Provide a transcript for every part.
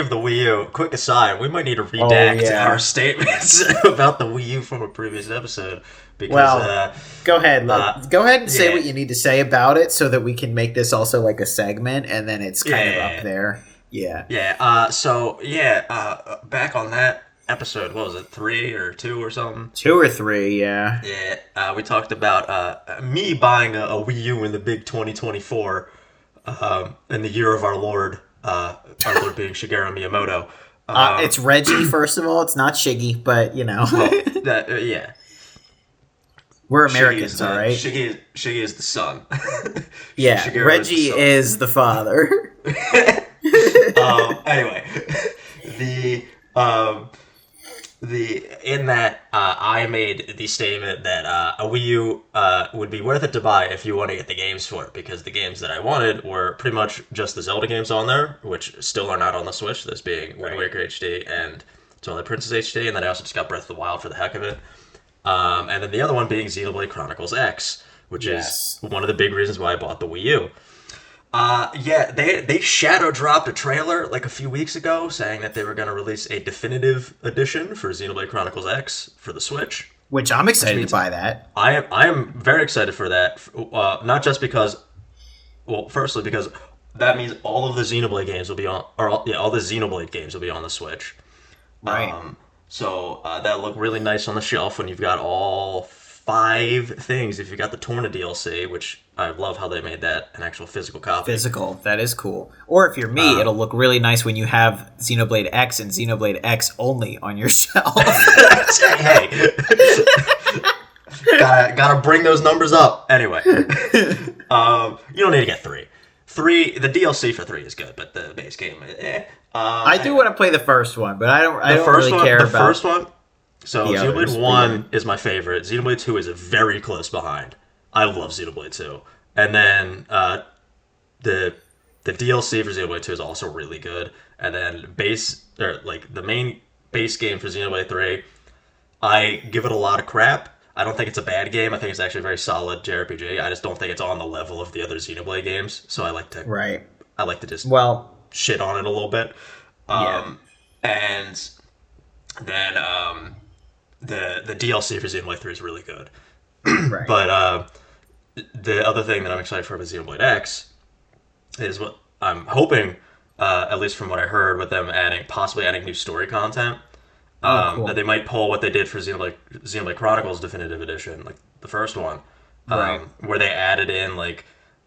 of the Wii U, quick aside, we might need to Oh redact our yeah. statements about the Wii U from a previous episode because, Well, go ahead. uh, Go ahead and say yeah, what you need to say about it, so that we can make this also like a segment, and then it's kind of up yeah, there. Yeah. yeah. Back on that episode, what was it, 3 or 2 or something? 2 or 3. Yeah. Yeah, we talked about me buying a Wii U in the big 2024, in the year of our Lord being Shigeru Miyamoto. It's Reggie. First of all, it's not Shiggy, but Well, that yeah, we're Shiggy is Americans, all the right. Shiggy is the son. Yeah, Shigeru is the Reggie son. is the father. Anyway, the um, the in that I made the statement that a Wii U would be worth it to buy if you want to get the games for it, because the games that I wanted were pretty much just the Zelda games on there, which still are not on the Switch. This being Wind Waker HD and Twilight Princess HD, and then I also just got Breath of the Wild for the heck of it. And then the other one being Xenoblade Chronicles X, which is Yes. one of the big reasons why I bought the Wii U. They shadow dropped a trailer like a few weeks ago saying that they were going to release a definitive edition for Xenoblade Chronicles X for the Switch. Which I'm excited to means buy that. I am very excited for that. Not just because, well, firstly because that means all of the Xenoblade games will be on, all the Xenoblade games will be on the Switch. Right. That look really nice on the shelf when you've got all 5 things. If you got the Torna DLC, which I love how they made that an actual physical copy. Physical. That is cool. Or if you're me, it'll look really nice when you have Xenoblade X and Xenoblade X only on your shelf. Hey, gotta bring those numbers up. Anyway, you don't need to get 3. The DLC for 3 is good, but the base game, eh. I do want to play the first one, but I don't really care the about first one. So the others, Xenoblade but 1 is my favorite. Xenoblade 2 is very close behind. I love Xenoblade 2, and then the DLC for Xenoblade 2 is also really good. And then the main base game for Xenoblade 3, I give it a lot of crap. I don't think it's a bad game. I think it's actually a very solid JRPG. I just don't think it's on the level of the other Xenoblade games. So Right. I like to just Well, shit on it a little bit. yeah. And then the DLC for Xenoblade 3 is really good. Right. But the other thing that I'm excited for with Xenoblade X is what I'm hoping, at least from what I heard, with them possibly adding new story content. Cool. That they might pull what they did for Xenoblade Chronicles Definitive Edition, like the first one, Right. where they added in like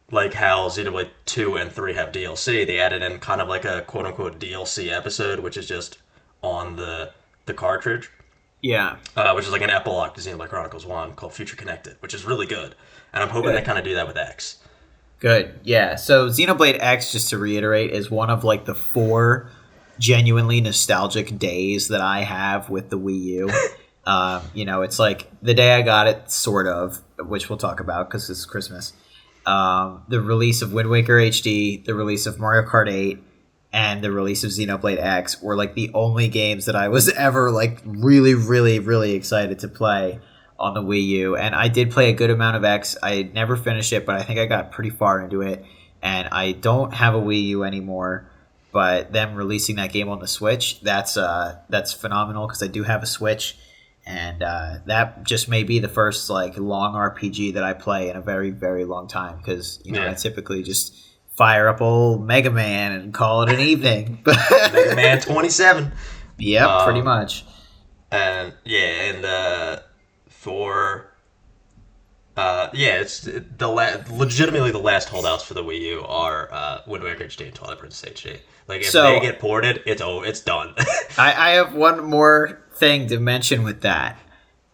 how Xenoblade 2 and 3 have DLC. They added in kind of like a quote unquote DLC episode, which is just on the cartridge, Yeah. which is like an epilogue to Xenoblade Chronicles 1 called Future Connected, which is really good. And I'm hoping Good. they kind of do that with X. Good. Yeah. So Xenoblade X, just to reiterate, is one of like the 4 genuinely nostalgic days that I have with the Wii U. It's like the day I got it, sort of, which we'll talk about because it's Christmas. The release of Wind Waker HD, the release of Mario Kart 8, and the release of Xenoblade X were like the only games that I was ever like really, really, really excited to play on the Wii U. And I did play a good amount of X. I never finished it, but I think I got pretty far into it. And I don't have a Wii U anymore. But them releasing that game on the Switch, that's phenomenal because I do have a Switch. And that just may be the first like long RPG that I play in a very, very long time because I typically just fire up old Mega Man and call it an evening. Mega Man 27. Yep, pretty much. And for it's legitimately the last holdouts for the Wii U are Wind Waker HD and Twilight Princess HD. Like if they get ported, it's done. I have one more thing to mention with that.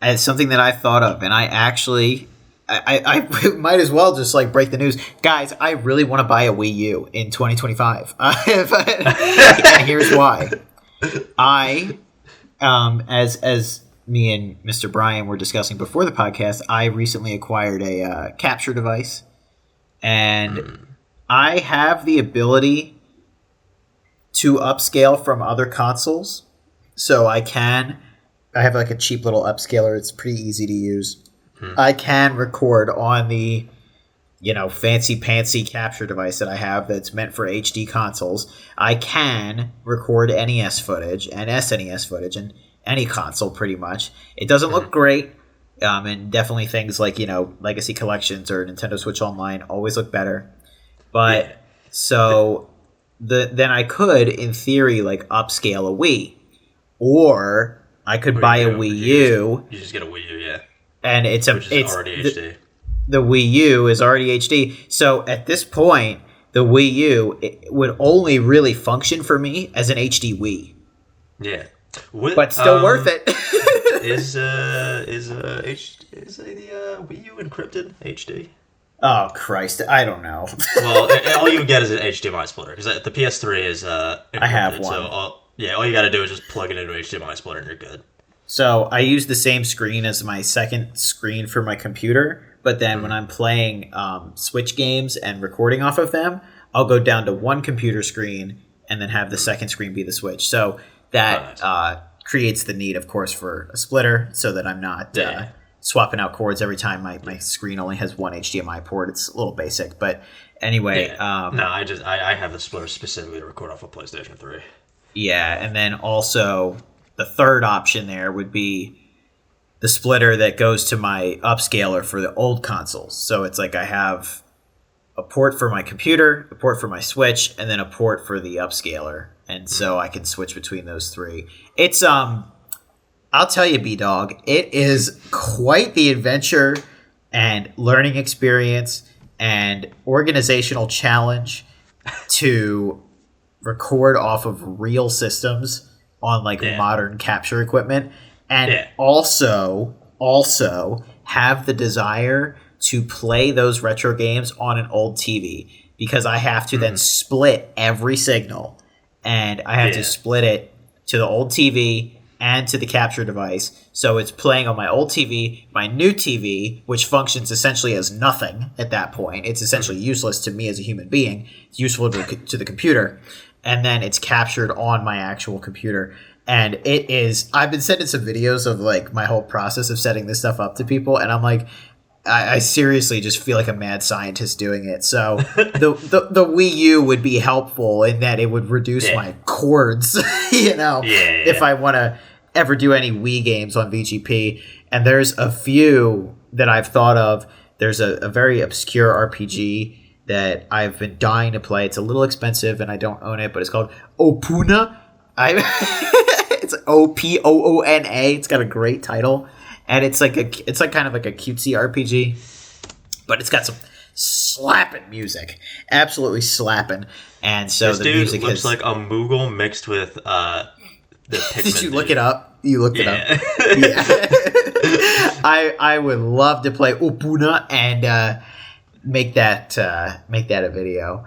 It's something that I thought of, and I actually I might as well just like break the news, guys. I really want to buy a Wii U in 2025, and here's why. As me and Mr. Brian were discussing before the podcast, I recently acquired a capture device, and I have the ability to upscale from other consoles. So I have like a cheap little upscaler. It's pretty easy to use. I can record on the fancy pantsy capture device that I have that's meant for HD consoles, I can record NES footage and SNES footage and any console pretty much. It doesn't look great, and definitely things like Legacy Collections or Nintendo Switch Online always look better. But then I could, in theory, like upscale a Wii, or I could buy a Wii U. You just get a Wii U, yeah, and it's already HD. The Wii U is already HD. So at this point, the Wii U would only really function for me as an HD Wii. Yeah, but still worth it. Is the Wii U encrypted HD? Oh Christ, I don't know. Well, all you get is an HDMI splitter because the PS3 is encrypted. I have one. So all you got to do is just plug it into an HDMI splitter and you're good. So I use the same screen as my second screen for my computer. But then when I'm playing Switch games and recording off of them, I'll go down to one computer screen and then have the second screen be the Switch. So that creates the need, of course, for a splitter so that I'm not swapping out cords every time my screen only has one HDMI port. It's a little basic. But anyway. I have the splitter specifically to record off of PlayStation 3. Yeah, and then also the third option there would be the splitter that goes to my upscaler for the old consoles. So it's like I have a port for my computer, a port for my Switch, and then a port for the upscaler. And so I can switch between those three. It's I'll tell you, B-Dog, it is quite the adventure and learning experience and organizational challenge to record off of real systems on modern capture equipment. And also have the desire to play those retro games on an old TV because I have to then split every signal and I have to split it to the old TV and to the capture device. So it's playing on my old TV, my new TV, which functions essentially as nothing at that point. It's essentially useless to me as a human being. It's useful to the computer. And then it's captured on my actual computer. And it is, I've been sending some videos of my whole process of setting this stuff up to people. And I'm like, I seriously just feel like a mad scientist doing it. So the Wii U would be helpful in that it would reduce my cords, if I want to ever do any Wii games on VGP. And there's a few that I've thought of. There's a very obscure RPG that I've been dying to play. It's a little expensive and I don't own it, but it's called Opuna. It's Opoona. It's got a great title, and it's kind of like a cutesy RPG, but it's got some slapping music, absolutely slapping. And so the music looks like a Moogle mixed with the Pikmin. Did you look it up? You looked it up. Yeah. I would love to play Opuna and make that a video.